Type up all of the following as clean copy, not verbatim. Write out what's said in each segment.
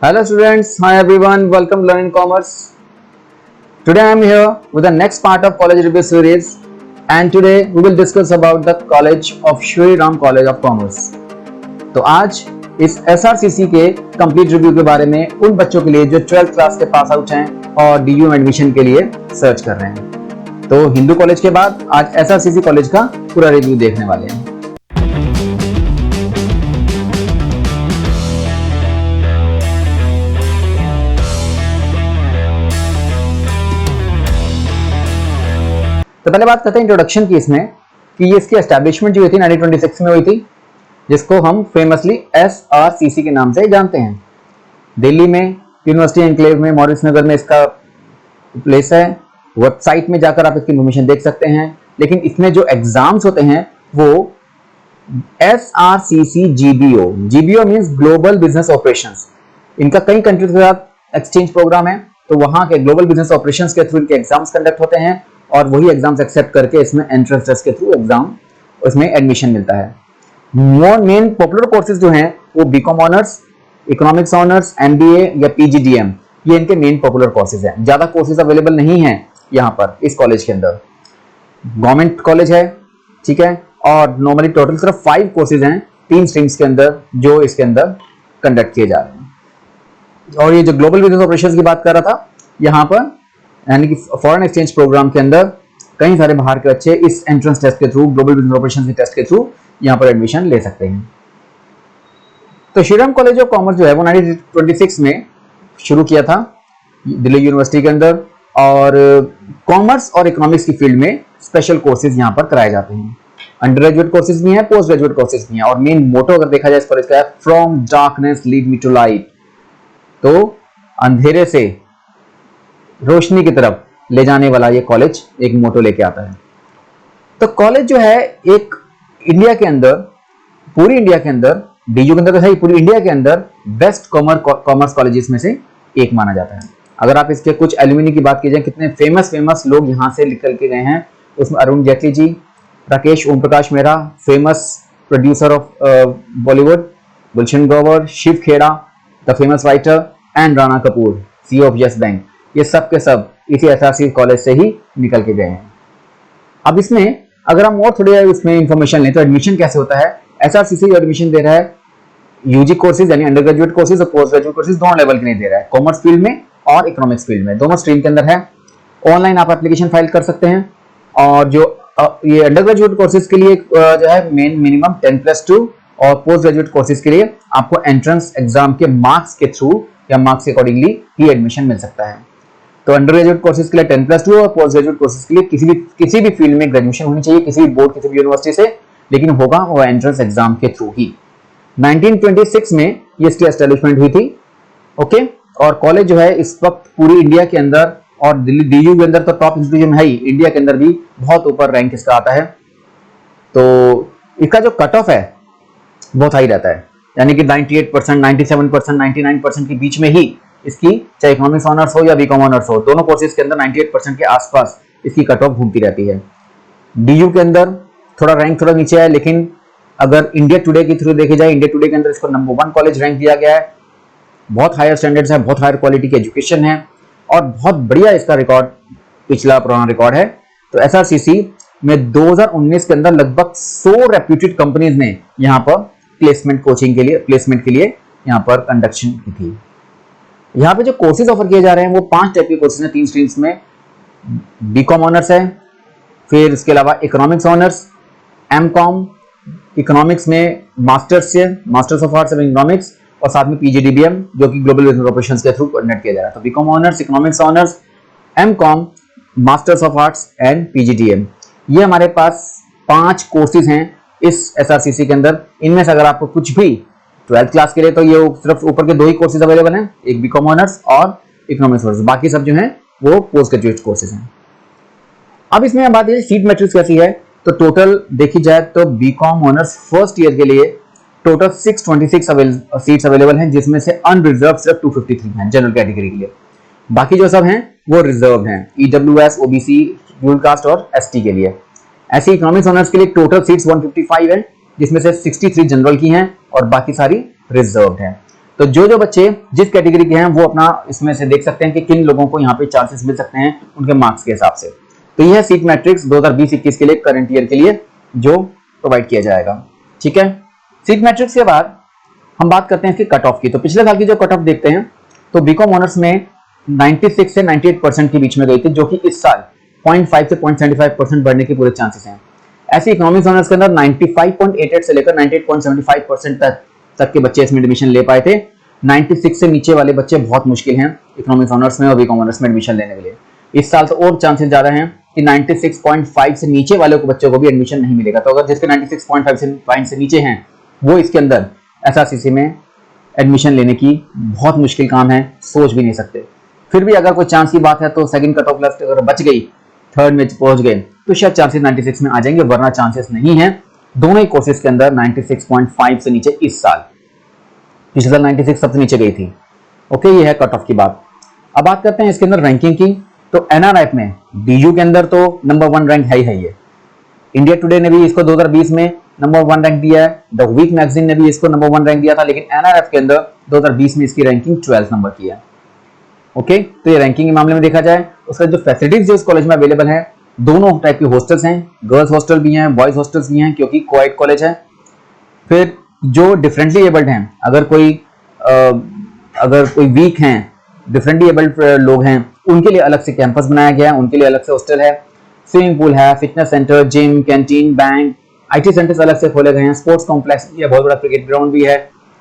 Hello students, hi everyone, welcome to Learn Commerce. Today I am here with the next part of college review series and today we will discuss about the college of Shri Ram College of Commerce. तो आज इस SRCC के complete review के बारे में उन बच्चों के लिए जो 12th क्लास के पास आउट हैं और DU एडमिशन के लिए सर्च कर रहे हैं। तो हिंदू कॉलेज के बाद आज SRCC कॉलेज का पूरा रिव्यू देखने वाले हैं। तो पहले बात करते हैं इंट्रोडक्शन की इसमें कि ये इसकी एस्टैब्लिशमेंट जो हुई थी 1926 में हुई थी, जिसको हम फेमसली SRCC के नाम से जानते हैं। दिल्ली में यूनिवर्सिटी एनक्लेव में मॉरिस नगर में इसका प्लेस है। वेबसाइट में जाकर आप इसकी इन्फॉर्मेशन देख सकते हैं, लेकिन इसमें जो एग्जाम्स होते हैं वो SRCC GBO means global business operations. इनका कई कंट्रीज के साथ एक्सचेंज प्रोग्राम है, तो वहां के ग्लोबल बिजनेस ऑपरेशंस के थ्रू इनके एग्जाम्स कंडक्ट होते हैं और वही एग्जाम्स एक्सेप्ट करके इसमें एंट्रेंस टेस्ट के थ्रू एग्जाम उसमें एडमिशन मिलता है। मेन पॉपुलर कोर्सेज जो हैं वो BCom honours, economics honours, MBA या PGDM, ये इनके मेन पॉपुलर कोर्सेज हैं। ज्यादा कोर्सेज अवेलेबल नहीं है यहाँ पर इस कॉलेज के अंदर। गवर्नमेंट कॉलेज है, ठीक है, और नॉर्मली टोटल सिर्फ 5 कोर्सेज हैं 3 स्ट्रीम्स के अंदर जो इसके अंदर कंडक्ट किए जा रहे हैं। और ये जो ग्लोबल बिजनेस ऑपरेशंस की बात कर रहा था, यहाँ पर यानी कि फॉरेन एक्सचेंज प्रोग्राम के अंदर कई सारे बाहर के बच्चे इस एंट्रेंस टेस्ट के थ्रू, ग्लोबल बिजनेस ऑपरेशंस के टेस्ट के थ्रू यहाँ पर एडमिशन ले सकते हैं। तो Shri Ram college of commerce जो है वो 1926 में शुरू किया था दिल्ली यूनिवर्सिटी के अंदर, और कॉमर्स और इकोनॉमिक्स की फील्ड में स्पेशल कोर्सेज यहाँ पर कराए जाते हैं। अंडर ग्रेजुएट कोर्सेज भी हैं, पोस्ट ग्रेजुएट कोर्सेज भी हैं, और मेन मोटो अगर देखा जाए इस कॉलेज का है from darkness lead me to light. तो अंधेरे से रोशनी की तरफ ले जाने वाला ये कॉलेज एक मोटो लेके आता है। तो कॉलेज जो है एक इंडिया के अंदर, पूरी इंडिया के अंदर, DU के अंदर तो है, पूरी इंडिया के अंदर बेस्ट कॉमर्स कॉलेजेस में से एक माना जाता है। अगर आप इसके कुछ एलुमिनी की बात की जाए, कितने फेमस लोग यहाँ से निकल के गए हैं, उसमें Arun Jaitley ji, Rakesh Om Prakash Mehra, famous producer of Bollywood, Gulshan Grover, Shiv Khera the famous writer, and Rana Kapoor CEO of Yes Bank, ये सब के सब इसी SRCC कॉलेज से ही निकल के गए हैं। अब इसमें अगर हम और थोड़ी इसमें इंफॉर्मेशन लें तो एडमिशन कैसे होता है। SRCC एडमिशन दे रहा है UG कोर्सेज यानी अंडर ग्रेजुएट कोर्सेज और पोस्ट ग्रेजुएट कोर्सेज दोनों लेवल के लिए दे रहा है, कॉमर्स फील्ड में और इकोनॉमिक्स फील्ड में, दोनों स्ट्रीम के अंदर है। ऑनलाइन आप एप्लीकेशन फाइल कर सकते हैं, और जो ये अंडर ग्रेजुएट कोर्सेज के लिए जो है मिनिमम 10+2 और पोस्ट ग्रेजुएट कोर्सेज के लिए आपको एंट्रेंस एग्जाम के मार्क्स के थ्रू या मार्क्स के अकॉर्डिंगली ही एडमिशन मिल सकता है। तो अंडर ग्रेजुएट कोर्सेज के लिए 10+2 और पोस्ट ग्रेजुएट कोर्सेज के लिए किसी भी फील्ड में ग्रेजुएशन होनी चाहिए, किसी भी बोर्ड, किसी भी यूनिवर्सिटी से, लेकिन होगा वो एंट्रेंस एग्जाम के थ्रू ही। 1926 में ये इसकी एस्टैब्लिशमेंट हुई थी, ओके। और कॉलेज जो है इस वक्त पूरी इंडिया के अंदर और दिल्ली DU के अंदर तो टॉप इंस्टीट्यूशन है ही, इंडिया के अंदर भी बहुत ऊपर रैंक इसका आता है। तो इसका जो कट ऑफ है बहुत हाई रहता है, यानी कि 98%, 97%, 99% के बीच में ही इसकी, चाहे इकोनॉमिक्स ऑनर्स हो या बीकॉम ऑनर्स हो, दोनों कोर्सेज के अंदर 98% के आसपास इसकी कट ऑफ घूमती रहती है। DU के अंदर थोड़ा रैंक थोड़ा नीचे है, लेकिन अगर इंडिया टुडे के थ्रू देखे जाए, इंडिया टुडे के अंदर इसको नंबर 1 कॉलेज रैंक दिया गया है। बहुत हायर स्टैंडर्ड्स है, बहुत हायर क्वालिटी की एजुकेशन है और बहुत बढ़िया इसका रिकॉर्ड, पिछला पुराना रिकॉर्ड है। तो SRCC में 2019 के अंदर लगभग 100 रेप्यूटेड कंपनीज ने यहाँ पर प्लेसमेंट के लिए यहाँ पर कंडक्शन की थी। यहाँ पे जो कोर्सेज ऑफर किए जा रहे हैं वो 5 टाइप के कोर्सेज हैं 3 स्ट्रीम्स में। बीकॉम ऑनर्स है, फिर इसके अलावा इकोनॉमिक्स ऑनर्स, MCOM, इकोनॉमिक्स में masters of arts in economics, और साथ में PGDBM जो कि ग्लोबल बिजनेस ऑपरेशंस के थ्रू कंडक्ट किया जा रहा है। तो BCom honours, economics honours, MCOM, masters of arts and PGDM, ये हमारे पास 5 कोर्सेज हैं इस SRCC के अंदर। इनमें से अगर आपको कुछ भी 12th क्लास के लिए तो ये सिर्फ ऊपर के 2 ही कोर्सेज अवेलेबल हैं, एक बीकॉम ऑनर्स और इकोनॉमिक्स ऑनर्स, बाकी सब जो हैं वो पोस्ट ग्रेजुएट कोर्सेज हैं। अब इसमें बात ये सीट मैट्रिक्स कैसी है, तो टोटल देखी जाए तो बीकॉम ऑनर्स फर्स्ट ईयर के लिए टोटल 626 सीट्स अवेलेबल हैं, जिसमें से अनरिजर्व सिर्फ 253 हैं जनरल कैटेगरी के लिए, बाकी जो सब हैं वो रिजर्व हैं EWS, OBC, शेड्यूल्ड कास्ट और ST के लिए। ऐसे इकोनॉमिक्स ऑनर्स के लिए टोटल सीट्स 155 है, जिसमें से 63 जनरल की हैं और बाकी सारी रिजर्व्ड हैं। तो जो जो बच्चे जिस कैटेगरी के हैं वो अपना इसमें से देख सकते हैं कि किन लोगों को यहाँ पे चांसेस मिल सकते हैं उनके मार्क्स के हिसाब से। तो यह सीट मैट्रिक्स 2020-21 के लिए करंट ईयर के लिए जो प्रोवाइड किया जाएगा। ठीक है, सीट मैट्रिक्स के बाद हम बात करते हैं इसकी कट ऑफ की। तो पिछले साल की जो कट ऑफ देखते हैं तो बीकॉम ऑनर्स में 96 से 98% के बीच में गई थी, जो कि इस साल 0.5 से 0.75% बढ़ने के पूरे चांसेस हैं। ऐसे इकोनॉमिक्स ऑनर्स के अंदर 95.88 से लेकर 98.75% तक के बच्चे इसमें एडमिशन ले पाए थे। 96 से नीचे वाले बच्चे बहुत मुश्किल हैं इकोनॉमिक्स ऑनर्स में और बीकॉम ऑनर्स में एडमिशन लेने के लिए। इस साल तो और चांसेस ज्यादा हैं कि 96.5 से नीचे वाले को बच्चों को भी एडमिशन नहीं मिलेगा। तो अगर जिसके 96.5 से नीचे हैं वो इसके अंदर एसआरसीसी में एडमिशन लेने की बहुत मुश्किल काम है, सोच भी नहीं सकते। फिर भी अगर कोई चांस की बात है तो सेकंड कट ऑफ लिस्ट अगर बच गई, थर्ड में पहुंच गए तो शायद चांसेस 96 में आ जाएंगे, वरना चांसेस नहीं है दोनों ही कोर्सेज के अंदर 96.5 से नीचे इस साल। पिछले साल 96 सबसे नीचे गई थी। ओके, ये है कट ऑफ की बात। अब बात करते हैं इसके अंदर रैंकिंग की। तो एनआरएफ में बीयू के अंदर तो नंबर 1 रैंक है ही है। इंडिया टुडे ने भी इसको 2020 में नंबर 1 रैंक दिया है, द वीक मैगजीन ने भी इसको नंबर 1 रैंक दिया था, लेकिन एनआरएफ के अंदर 2020 में इसकी रैंकिंग 12 नंबर की है। ओके, तो ये रैंकिंग के मामले में देखा जाए उसका जो फैसिलिटीज जो इस कॉलेज में अवेलेबल है, दोनों टाइप के हॉस्टल्स हैं, गर्ल्स हॉस्टल भी हैं, बॉयज हॉस्टल्स भी हैं, क्योंकि कोएड कॉलेज है। फिर जो डिफरेंटली एबल्ड हैं, अगर कोई वीक हैं, डिफरेंटली एबल्ड लोग हैं, उनके लिए अलग से कैंपस बनाया गया है, उनके लिए अलग से हॉस्टल है, स्विमिंग पूल है, fitness centre, gym, canteen, bank, IT centres अलग से खोले गए हैं, स्पोर्ट्स कॉम्प्लेक्स भी है, बहुत बड़ा क्रिकेट ग्राउंड भी है,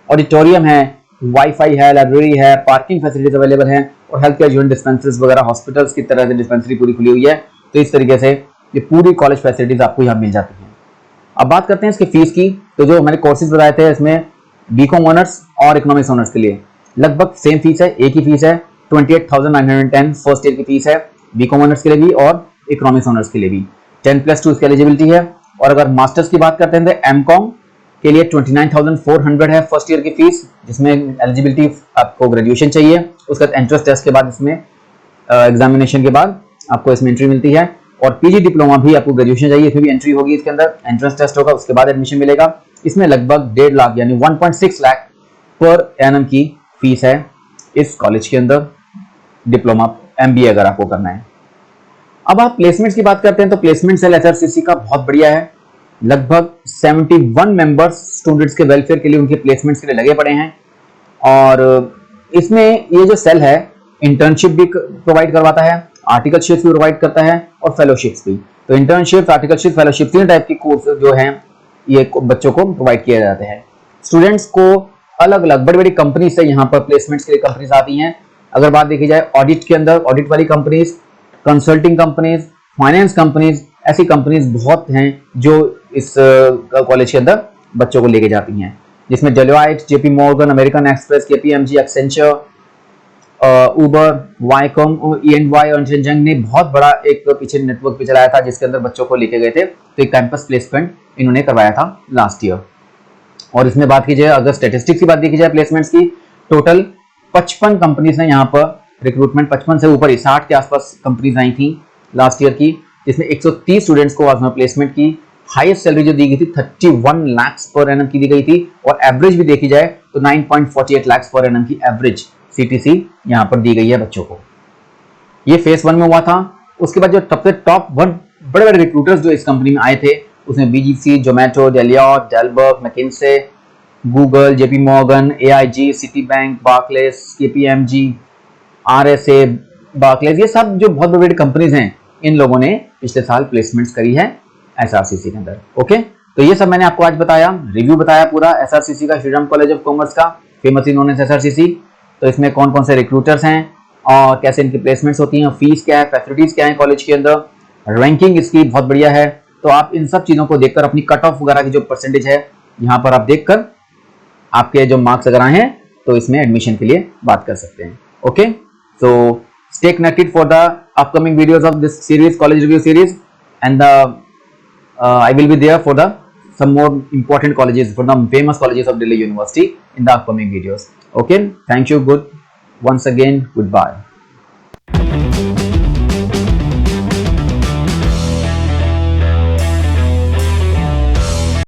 ऑडिटोरियम है, वाईफाई है, लाइब्रेरी है, पार्किंग फैसिलिटीज अवेलेबल है और हेल्थ केयर यूनिट डिस्पेंसरीज वगैरह हॉस्पिटल्स की तरह से डिस्पेंसरी पूरी खुली हुई है। तो इस तरीके से ये पूरी कॉलेज फैसिलिटीज आपको यहाँ मिल जाती हैं। अब बात करते हैं इसकी फीस की। तो जो मैंने कोर्सेज बताए थे इसमें बीकॉम ऑनर्स और इकोनॉमिक्स ऑनर्स के लिए लगभग सेम फीस है, एक ही फीस है, 28,910 फर्स्ट ईयर की फीस है बीकॉम ऑनर्स के लिए भी और इकोनॉमिक्स ऑनर्स के लिए भी। 10+2 इसकी एलिजिबिलिटी है। और अगर मास्टर्स की बात करते हैं तो एमकॉम के लिए 29,400 है फर्स्ट ईयर की फीस, जिसमें एलिजिबिलिटी आपको ग्रेजुएशन चाहिए, उसके बाद एंट्रेंस टेस्ट के बाद इसमें एग्जामिनेशन के बाद आपको इसमें एंट्री मिलती है। और पीजी डिप्लोमा भी आपको ग्रेजुएशन चाहिए, इसमें भी एंट्री होगी, इसके अंदर एंट्रेंस टेस्ट होगा, उसके बाद एडमिशन मिलेगा। इसमें लगभग 1.5 लाख यानी 1.6 लाख पर एनम की फीस है इस कॉलेज के अंदर, डिप्लोमा एमबीए अगर आपको करना है। अब आप प्लेसमेंट्स की बात करते हैं तो प्लेसमेंट सेल एसआरसीसी का बहुत बढ़िया है। लगभग 71 मेंबर्स स्टूडेंट्स के वेलफेयर के लिए, उनके प्लेसमेंट्स के लिए लगे पड़े हैं। और इसमें ये जो सेल है इंटर्नशिप भी प्रोवाइड करवाता है, आर्टिकलशिप भी प्रोवाइड करता है और फेलोशिप्स भी। तो इंटर्नशिप, आर्टिकलशिप, फेलोशिप 3 टाइप की कोर्स जो हैं ये बच्चों को प्रोवाइड किए जाते हैं। स्टूडेंट्स को अलग अलग बड़ी बड़ी कंपनी से यहाँ पर प्लेसमेंट्स के लिए कंपनीज आती हैं। अगर बात देखी जाए ऑडिट के अंदर, ऑडिट वाली companies, consulting companies, finance companies, ऐसी कंपनीज बहुत हैं जो इस कॉलेज के अंदर बच्चों को लेके जाती हैं, जिसमें Deloitte, JP Morgan, American Express, KPMG, Accenture, Uber, Viacom और E&Y और जंग ने बहुत बड़ा एक पीछे नेटवर्क भी चलाया था जिसके अंदर बच्चों को लेके गए थे। तो एक कैंपस प्लेसमेंट इन्होंने करवाया था लास्ट ईयर। और इसमें बात की जाए अगर स्टैटिस्टिक्स की बात देखी जाए प्लेसमेंट्स की, टोटल 55 कंपनीज ने यहाँ पर रिक्रूटमेंट, 55 से ऊपर ही 60 के आसपास कंपनीज आई थी लास्ट ईयर की, जिसमें 130 स्टूडेंट्स को आज प्लेसमेंट की। हाईएस्ट सैलरी जो दी गई थी 31 लाख पर एनम की दी गई थी और एवरेज भी देखी जाए तो 9.48 लाख पर एनम की एवरेज सीटीसी यहाँ पर दी गई है बच्चों को। ये फेज 1 में हुआ था। उसके बाद जो सबसे टॉप 1 बड़े बड़े रिक्रूटर्स जो इस कंपनी में आए थे उसमें BGC, Zomato, Deloitte, Dalberg, McKinsey, Google, JP Morgan, AIG, Citibank, Barclays, KPMG, RSA, Barclays, ये सब जो बहुत बड़ी कंपनीज हैं इन लोगों ने पिछले साल प्लेसमेंट्स करी है एसआरसीसी के अंदर। ओके, तो ये सब मैंने आपको आज बताया, रिव्यू बताया पूरा एसआरसीसी का, श्रीराम कॉलेज ऑफ कॉमर्स का, फेमसली नोन एज एसआरसीसी। तो इसमें कौन कौन से रिक्रूटर्स हैं और कैसे इनकी प्लेसमेंट्स होती हैं, फीस क्या है, फैसिलिटीज क्या है कॉलेज के अंदर, रैंकिंग इसकी बहुत बढ़िया है। तो आप इन सब चीजों को देखकर अपनी कट ऑफ वगैरह की जो परसेंटेज है यहाँ पर आप देखकर आपके जो मार्क्स अगर आए हैं तो इसमें एडमिशन के लिए बात कर सकते हैं। Okay, so stay connected for the upcoming videos of this series, college review series, and I will be there for the some more important colleges, for the famous colleges of Delhi University in the upcoming videos. Okay, thank you, good once again, goodbye.